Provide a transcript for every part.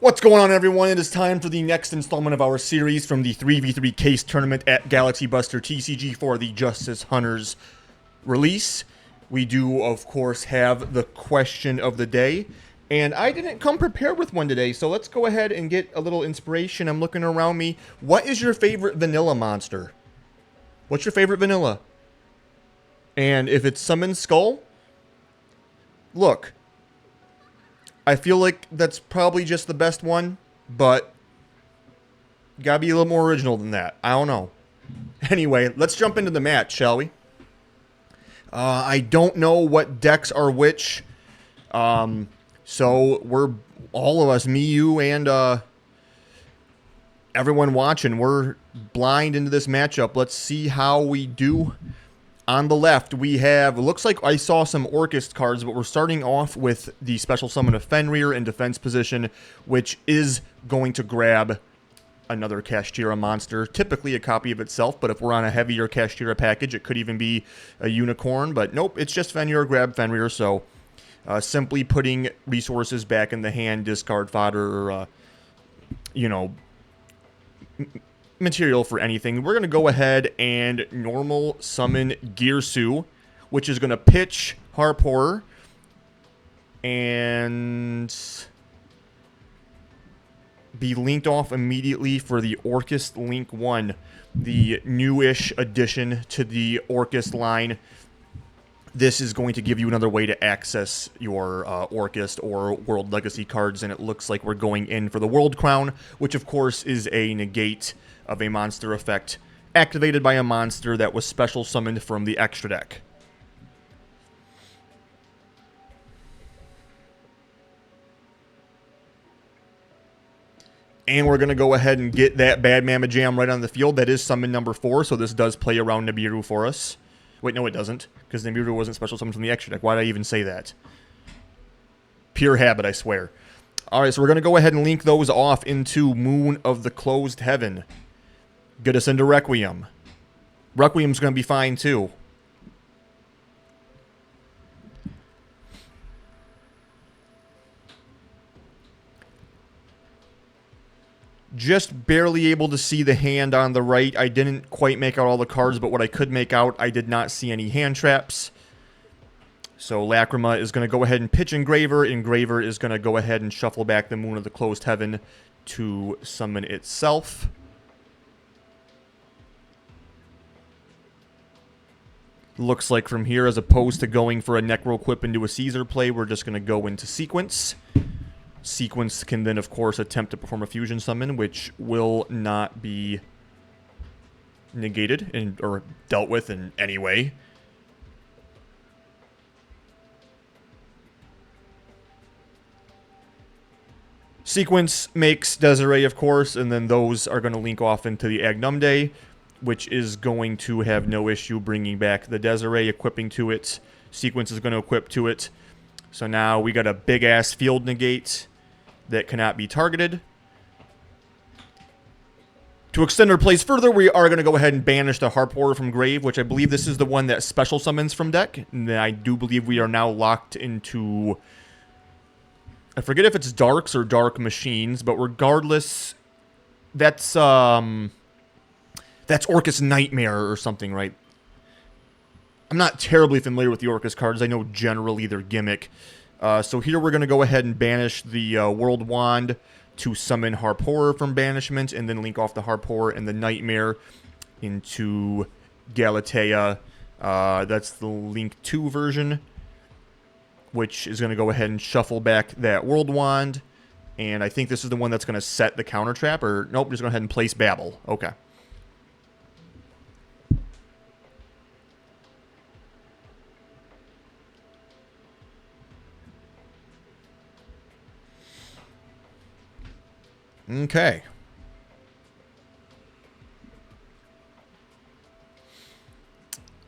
What's going on, everyone? It is time for the next installment of our series from the 3v3 case tournament at GalaxyBusterTCG for the Justice Hunters release. We do, of course, have the question of the day, and I didn't come prepared with one today, so let's go ahead and get a little inspiration. I'm looking around me. What is your favorite vanilla monster? What's your favorite vanilla? And if it's Summon Skull, look, I feel like that's probably just the best one, but gotta be a little more original than that. I don't know. Anyway, let's jump into the match, shall we? I don't know what decks are which, so we're all of us, me, you, and everyone watching, we're blind into this matchup. Let's see how we do. On the left, we have, looks like I saw some Orcust cards, but we're starting off with the special summon of Fenrir in defense position, which is going to grab another Kashtira monster, typically a copy of itself, but if we're on a heavier Kashtira package, it could even be a unicorn, but nope, it's just Fenrir, grab Fenrir, so simply putting resources back in the hand, discard fodder, or, material for anything. We're going to go ahead and normal summon Girsu, which is going to pitch Harp Horror and be linked off immediately for the Orcust Link 1, the newish addition to the Orcust line. This is going to give you another way to access your Orcust or World Legacy cards, and it looks like we're going in for the World Crown, which of course is a negate of a monster effect activated by a monster that was special summoned from the extra deck. And we're going to go ahead and get that Bad Mama Jam right on the field. That is summon number 4, so this does play around Nibiru for us. Wait, no it doesn't, because Nibiru wasn't special summoned from the extra deck. Why did I even say that? Pure habit, I swear. Alright, so we're going to go ahead and link those off into Moon of the Closed Heaven. Get us into Requiem. Requiem's going to be fine, too. Just barely able to see the hand on the right. I didn't quite make out all the cards, but what I could make out, I did not see any hand traps. So Lacrima is going to go ahead and pitch Engraver. Engraver is going to go ahead and shuffle back the Moon of the Closed Heaven to summon itself. Looks like from here, as opposed to going for a Necroquip into a Caesar play, we're just going to go into Sequence. Sequence can then, of course, attempt to perform a Fusion Summon, which will not be negated or dealt with in any way. Sequence makes Desiree, of course, and then those are going to link off into the Agnumde, which is going to have no issue bringing back the Desiree, equipping to it. Sequence is going to equip to it. So now we got a big-ass field negate that cannot be targeted. To extend our plays further, we are going to go ahead and banish the Harp Horror from Grave, which I believe this is the one that special summons from deck. And I do believe we are now locked into... I forget if it's Darks or Dark Machines, but regardless, that's Orcust Nightmare or something, right? I'm not terribly familiar with the Orcust cards. I know generally they're gimmick. So here we're going to go ahead and banish the World Wand to summon Harp Horror from banishment, and then link off the Harp Horror and the Nightmare into Galatea. That's the Link 2 version, which is going to go ahead and shuffle back that World Wand. And I think this is the one that's going to set the counter trap, or nope, just go ahead and place Babel. Okay. Okay.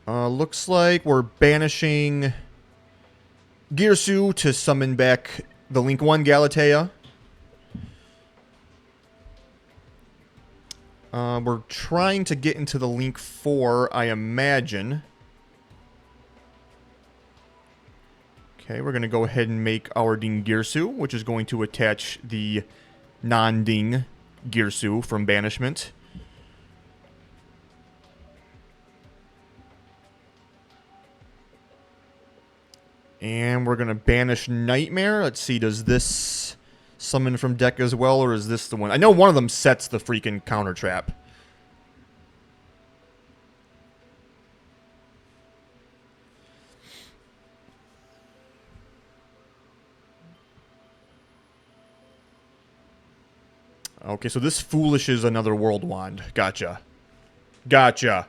Looks like we're banishing Girsu to summon back the Link 1 Galatea. We're trying to get into the Link 4, I imagine. Okay, we're going to go ahead and make our Dingirsu, which is going to attach the non-ding Girsu from banishment. And we're going to banish Nightmare. Let's see, does this summon from deck as well, or is this the one? I know one of them sets the freaking counter trap. Okay, so this Foolish is another World Wand. Gotcha. Gotcha.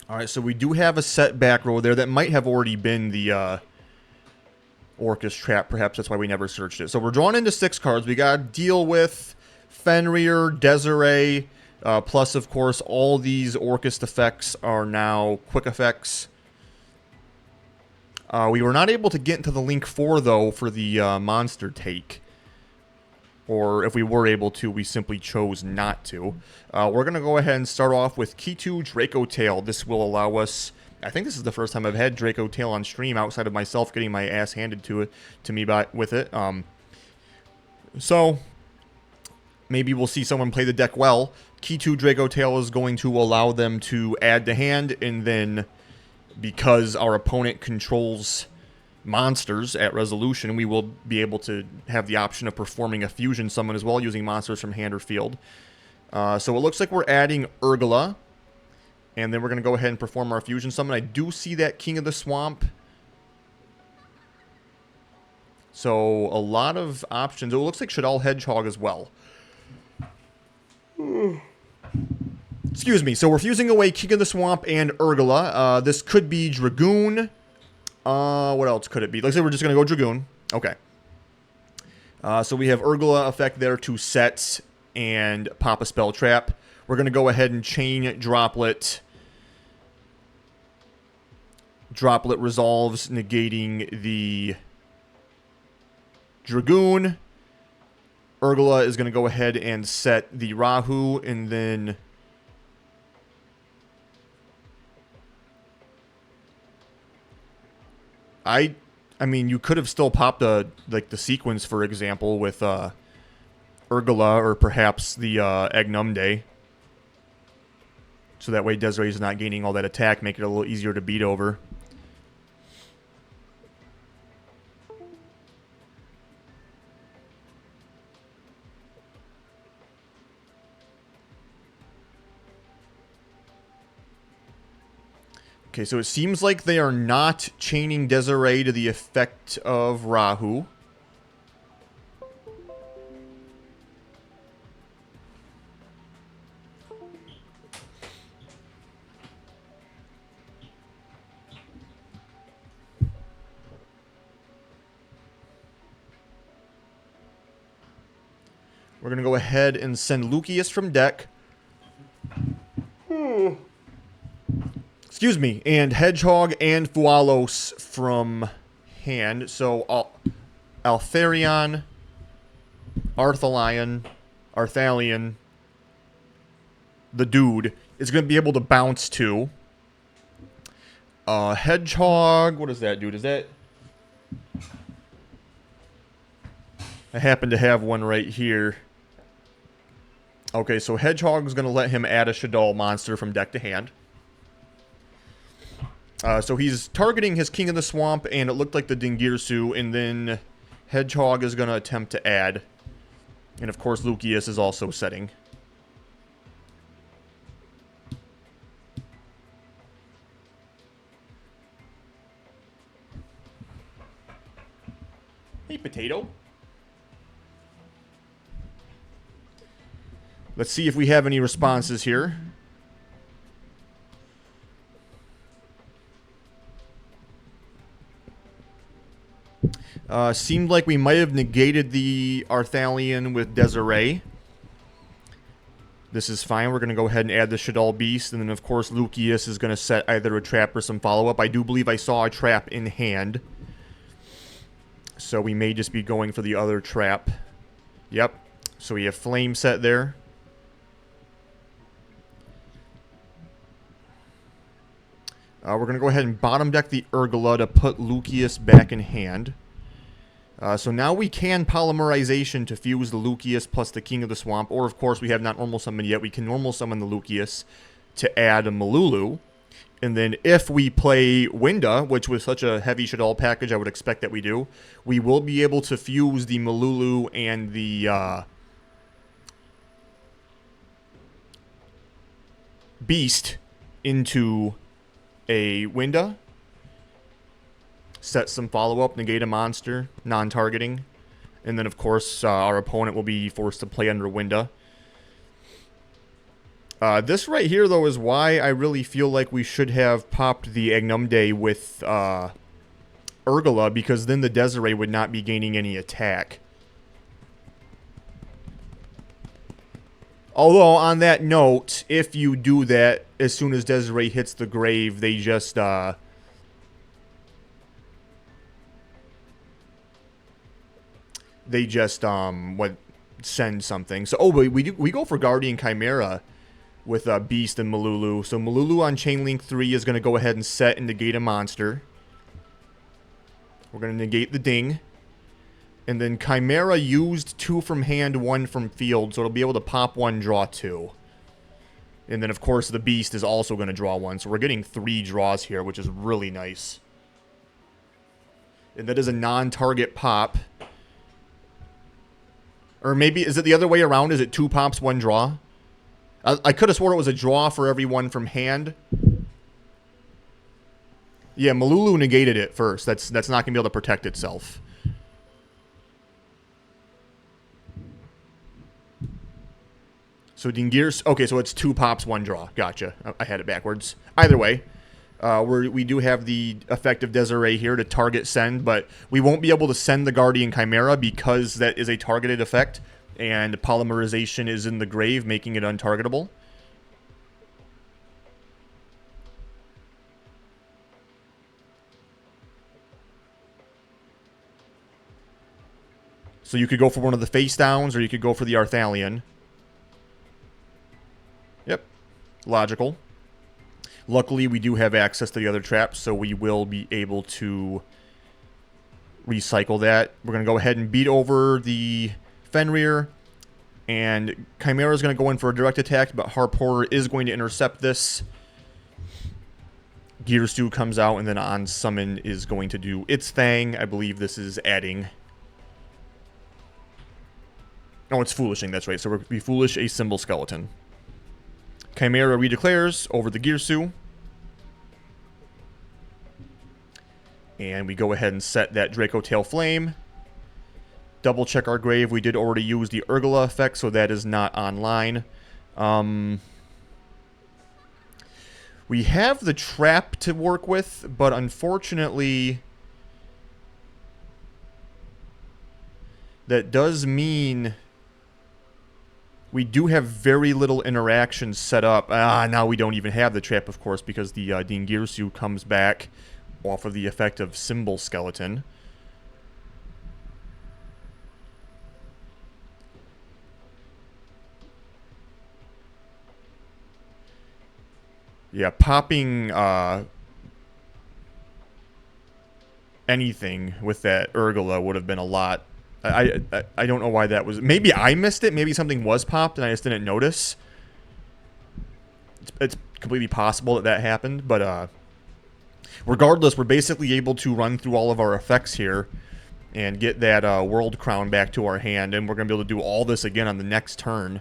Alright, so we do have a set back row there. That might have already been the Orcust trap. Perhaps that's why we never searched it. So we're drawn into 6 cards. We got to deal with Fenrir, Desiree, plus, of course, all these Orcust effects are now quick effects. We were not able to get into the Link 4, though, for the monster take. Or if we were able to, we simply chose not to. We're going to go ahead and start off with Key2 Dracotail. This will allow us... I think this is the first time I've had Dracotail on stream outside of myself getting my ass handed to me with it. So, maybe we'll see someone play the deck well. Key2 Dracotail is going to allow them to add to hand, and then because our opponent controls monsters at resolution, we will be able to have the option of performing a fusion summon as well using monsters from hand or field. So it looks like we're adding Urgula, and then we're going to go ahead and perform our fusion summon. I do see that King of the Swamp. So a lot of options. It looks like Shaddoll Hedgehog as well. Excuse me. So we're fusing away King of the Swamp and Urgula. This could be Dragoon. What else could it be? Like I said, we're just going to go Dragoon. Okay. So we have Urgula effect there to set and pop a spell trap. We're going to go ahead and chain Droplet. Droplet resolves, negating the Dragoon. Urgula is going to go ahead and set the Rahu, and then... I mean, you could have still popped the sequence, for example, with Urgula, or perhaps the Agnumde. So that way Desiree is not gaining all that attack, make it a little easier to beat over. Okay, so it seems like they are not chaining Desiree to the effect of Rahu. We're going to go ahead and send Lucius from deck. Excuse me, and Hedgehog and Fualos from hand. So, Altharion, Arthalion, the dude, is going to be able to bounce to. Hedgehog, what does that do? Does that... I happen to have one right here. Okay, so Hedgehog is going to let him add a Shaddoll monster from deck to hand. So he's targeting his King of the Swamp, and it looked like the Dingirsu, and then Hedgehog is going to attempt to add. And of course, Lucius is also setting. Hey, Potato. Let's see if we have any responses here. Seemed like we might have negated the Arthalion with Desiree. This is fine. We're going to go ahead and add the Shaddoll Beast. And then, of course, Lucius is going to set either a trap or some follow-up. I do believe I saw a trap in hand. So we may just be going for the other trap. Yep. So we have Flame set there. We're going to go ahead and bottom deck the Urgula to put Lucius back in hand. So now we can Polymerization to fuse the Lucius plus the King of the Swamp. Or, of course, we have not normal summoned yet. We can normal summon the Lucius to add a Malulu. And then if we play Winda, which was such a heavy shit all package I would expect that we do, we will be able to fuse the Malulu and the Beast into a Winda. Set some follow-up, negate a monster, non-targeting. And then, of course, our opponent will be forced to play under Winda. This right here, though, is why I really feel like we should have popped the Agnumde with Urgula, because then the Desiree would not be gaining any attack. Although, on that note, if you do that, as soon as Desiree hits the grave, they just, send something. So, oh, we go for Guardian Chimera with Beast and Malulu. So Malulu on Chainlink 3 is going to go ahead and set and negate a monster. We're going to negate the Ding. And then Chimera used 2 from hand, 1 from field. So it'll be able to pop 1, draw 2. And then, of course, the Beast is also going to draw 1. So we're getting 3 draws here, which is really nice. And that is a non-target pop. Or maybe, is it the other way around? Is it 2 pops, 1 draw? I could have sworn it was a draw for every one from hand. Yeah, Malulu negated it first. That's not going to be able to protect itself. So Dingirs... Okay, so it's 2 pops, 1 draw. Gotcha. I had it backwards. Either way, we do have the effect of Desiree here to target send, but we won't be able to send the Guardian Chimera because that is a targeted effect. And Polymerization is in the grave, making it untargetable. So you could go for one of the face downs, or you could go for the Arthalion. Yep. Logical. Luckily, we do have access to the other traps, so we will be able to recycle that. We're going to go ahead and beat over the Fenrir, and Chimera is going to go in for a direct attack, but Harporer is going to intercept this. Gearstu comes out, and then on summon is going to do its thing. I believe this is adding... Oh, it's Foolishing, that's right. So we're going to be Foolish a Symbol Skeleton. Chimera redeclares over the Gearstu. And we go ahead and set that Dracotail Flame. Double check our grave. We did already use the Urgula effect, so that is not online. We have the trap to work with, but unfortunately, that does mean we do have very little interaction set up. Now we don't even have the trap, of course, because the Dingirsu comes back off of the effect of Symbol Skeleton. Yeah, popping anything with that Urgula would have been a lot. I don't know why that was. Maybe I missed it. Maybe something was popped and I just didn't notice. It's completely possible that that happened, but regardless, we're basically able to run through all of our effects here and get that World Crown back to our hand, and we're going to be able to do all this again on the next turn.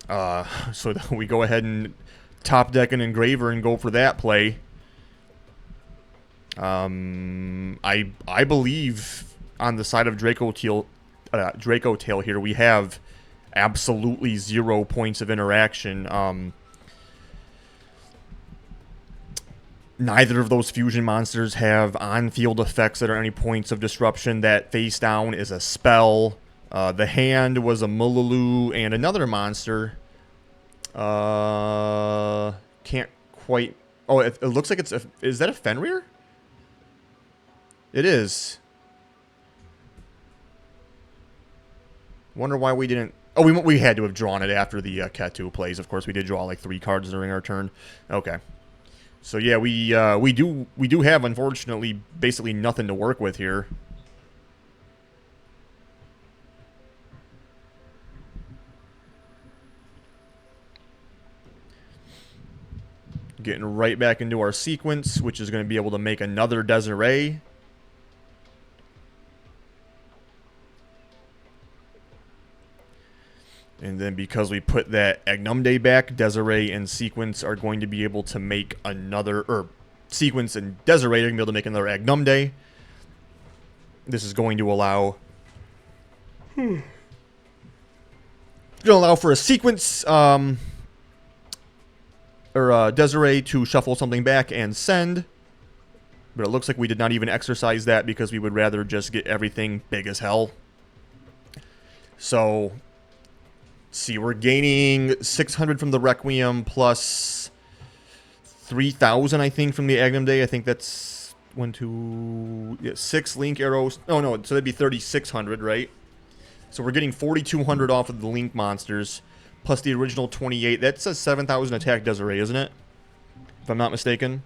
So we go ahead and top deck an Engraver and go for that play. I believe on the side of Dracotail here, we have absolutely 0 points of interaction. Neither of those fusion monsters have on-field effects that are any points of disruption. That face down is a spell. The hand was a Mululu and another monster. Can't quite... Oh, it looks like it's a... Is that a Fenrir? It is. Wonder why we didn't... Oh, we had to have drawn it after the Katu plays. Of course, we did draw like 3 cards during our turn. Okay. So yeah, we do have, unfortunately, basically nothing to work with here. Getting right back into our sequence, which is going to be able to make another Desiree. And then because we put that Agnumde back, Desiree and Sequence are going to be able to make another, or Sequence and Desiree are going to be able to make another Agnumde. This is going to allow, for a Sequence, Desiree to shuffle something back and send. But it looks like we did not even exercise that because we would rather just get everything big as hell. So, see, we're gaining 600 from the Requiem plus 3,000, I think, from the Agnumde. I think that's 6 Link arrows. Oh, no, so that'd be 3,600, right? So we're getting 4,200 off of the Link monsters, plus the original 28. That says 7,000 attack Desiree, isn't it? If I'm not mistaken.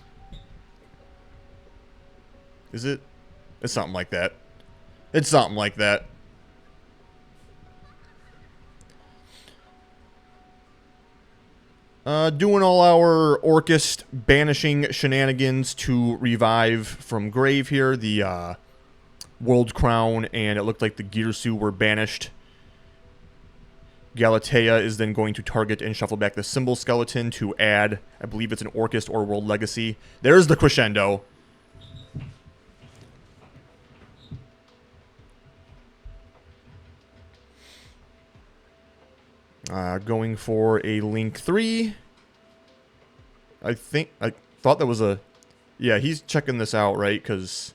Is it? It's something like that. It's something like that. Doing all our Orcust banishing shenanigans to revive from grave here. The World Crown and it looked like the Girsu were banished. Galatea is then going to target and shuffle back the Symbol Skeleton to add, I believe it's an Orcust or World Legacy. There's the crescendo. Going for a Link 3. I thought that was a... Yeah, he's checking this out, right? Because...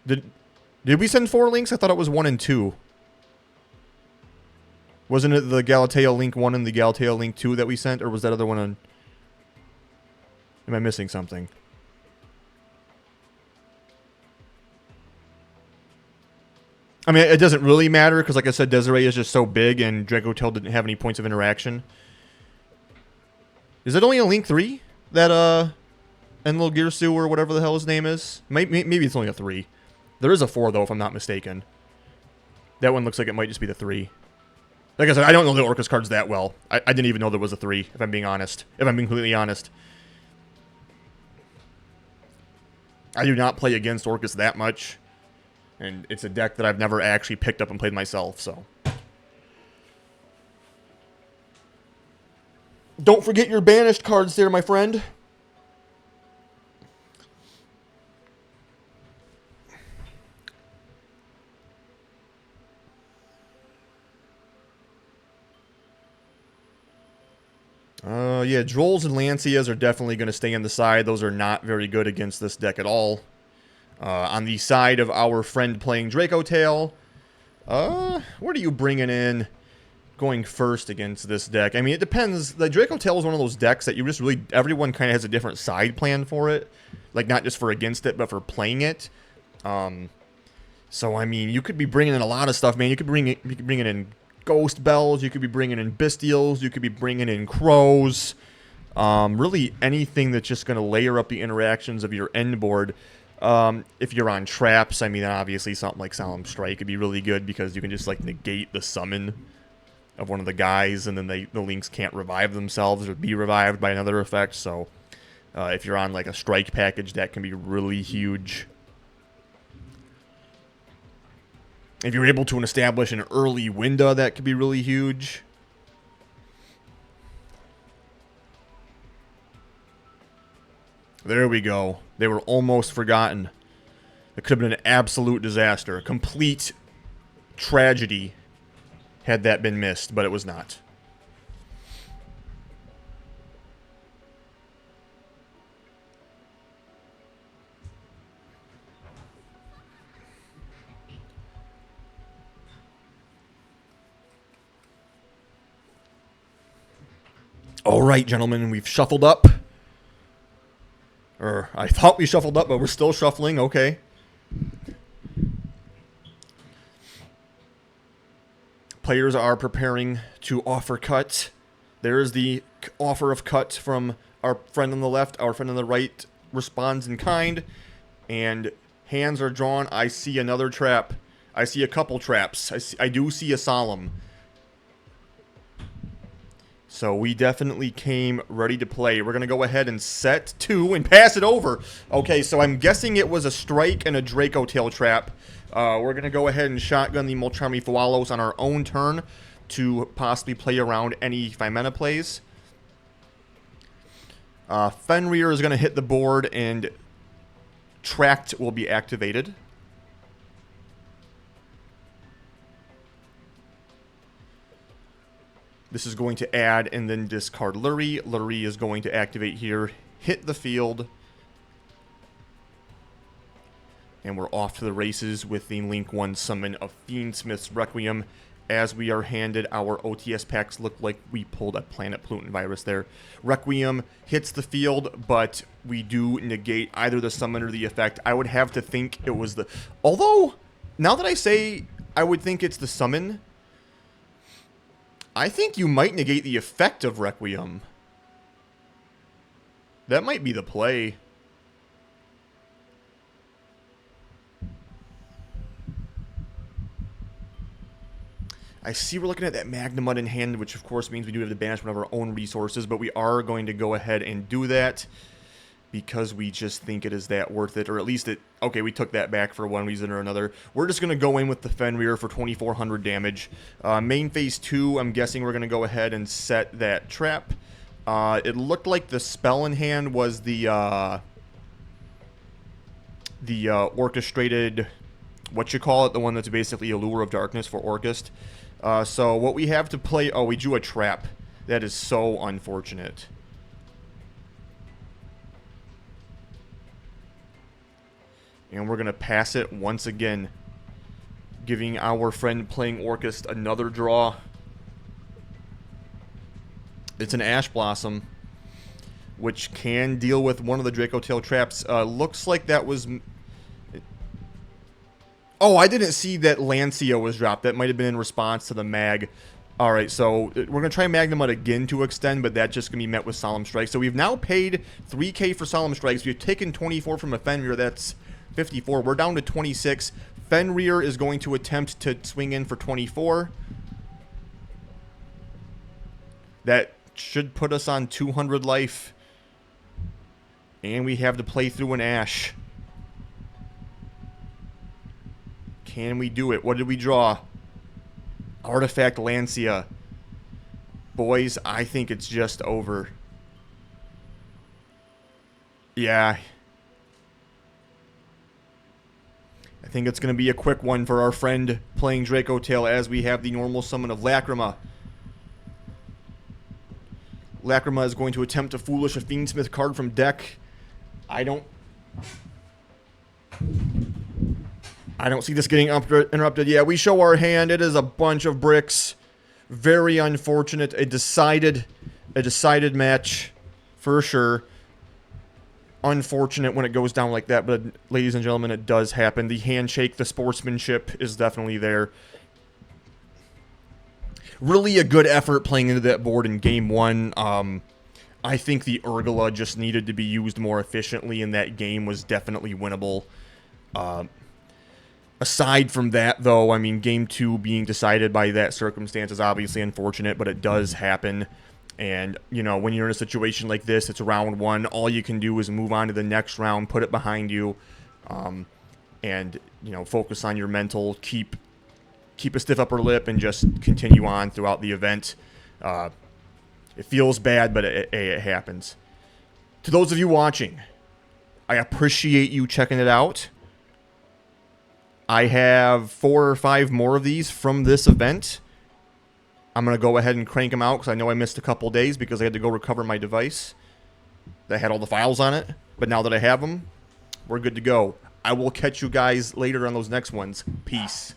Did we send 4 links? I thought it was 1 and 2. Wasn't it the Galatea Link 1 and the Galatea Link 2 that we sent? Or was that other one on... Am I missing something? I mean, it doesn't really matter, because like I said, Desiree is just so big, and Dracotail didn't have any points of interaction. Is it only a Link 3? That, Enlil Girsu, or whatever the hell his name is? Maybe it's only a 3. There is a 4, though, if I'm not mistaken. That one looks like it might just be the 3. Like I said, I don't know the Orcust cards that well. I didn't even know there was a 3, if I'm being honest. If I'm being completely honest. I do not play against Orcust that much. And it's a deck that I've never actually picked up and played myself, so. Don't forget your banished cards there, my friend. Yeah, Drolls and Lancias are definitely going to stay on the side. Those are not very good against this deck at all. On the side of our friend playing Dracotail, what are you bringing in going first against this deck? I mean, it depends. The Dracotail is one of those decks that you just really, everyone kind of has a different side plan for it. Like, not just for against it, but for playing it. So, I mean, you could be bringing in a lot of stuff, man. You could bring in Ghost Bells, you could be bringing in Bestials, you could be bringing in Crows. Really anything that's just going to layer up the interactions of your end board. If you're on traps, I mean, obviously something like Solemn Strike would be really good because you can just, like, negate the summon of one of the guys, and then the links can't revive themselves or be revived by another effect. So, if you're on, like, a strike package, that can be really huge. If you're able to establish an early window, that could be really huge. There we go. They were almost forgotten. It could have been an absolute disaster. A complete tragedy had that been missed, but it was not. All right, gentlemen, we've shuffled up. Or, I thought we shuffled up, but we're still shuffling. Okay. Players are preparing to offer cut. There is the offer of cut from our friend on the left. Our friend on the right responds in kind. And hands are drawn. I see another trap. I see a couple traps. I do see a solemn. So we definitely came ready to play. We're going to go ahead and set 2 and pass it over. Okay, so I'm guessing it was a strike and a Dracotail trap. We're going to go ahead and shotgun the Molcharmi Foalos on our own turn to possibly play around any Fimena plays. Fenrir is going to hit the board and Tract will be activated. This is going to add and then discard Lurie. Lurie is going to activate here, hit the field. And we're off to the races with the Link 1 summon of Fiendsmith's Requiem. As we are handed our OTS packs, look like we pulled a Planet Pollutant Virus there. Requiem hits the field, but we do negate either the summon or the effect. I would have to think it was the... Although, now that I say I would think it's the summon, I think you might negate the effect of Requiem. That might be the play. I see we're looking at that Magnamud in hand, which of course means we do have to banish one of our own resources, but we are going to go ahead and do that because we just think it is that worth it, or at least it... Okay, we took that back for one reason or another. We're just going to go in with the Fenrir for 2,400 damage. Main phase 2, I'm guessing we're going to go ahead and set that trap. It looked like the spell in hand was the orchestrated... What you call it? The one that's basically a Lure of Darkness for Orcust. So what we have to play... Oh, we drew a trap. That is so unfortunate. And we're going to pass it once again, giving our friend playing Orcust another draw. It's an Ash Blossom, which can deal with one of the Dracotail traps. Looks like that was... Oh, I didn't see that Lancia was dropped. That might have been in response to the mag. Alright, so we're going to try Magnamud again to extend, but that's just going to be met with Solemn Strike. So we've now paid 3k for Solemn Strikes. We've taken 24 from a Fenrir. That's 54. We're down to 26. Fenrir is going to attempt to swing in for 24. That should put us on 200 life. And we have to play through an Ash. Can we do it? What did we draw? Artifact Lancia. Boys, I think it's just over. Yeah. I think it's going to be a quick one for our friend playing Dracotail as we have the normal summon of Lacrima. Lacrima is going to attempt to foolish a Fiendsmith card from deck. I don't see this getting interrupted. Yeah, we show our hand. It is a bunch of bricks. Very unfortunate. A decided match for sure. Unfortunate when it goes down like that, but ladies and gentlemen, it does happen. The handshake, the sportsmanship is definitely there. Really a good effort playing into that board in game 1. I think the Urgula just needed to be used more efficiently, and that game was definitely winnable. Aside from that, though, I mean, game 2 being decided by that circumstance is obviously unfortunate, but it does happen. And, you know, when you're in a situation like this, it's round 1. All you can do is move on to the next round, put it behind you, and, you know, focus on your mental, keep a stiff upper lip, and just continue on throughout the event. It feels bad, but it happens. To those of you watching, I appreciate you checking it out. I have 4 or 5 more of these from this event. I'm going to go ahead and crank them out because I know I missed a couple days because I had to go recover my device that had all the files on it. But now that I have them, we're good to go. I will catch you guys later on those next ones. Peace.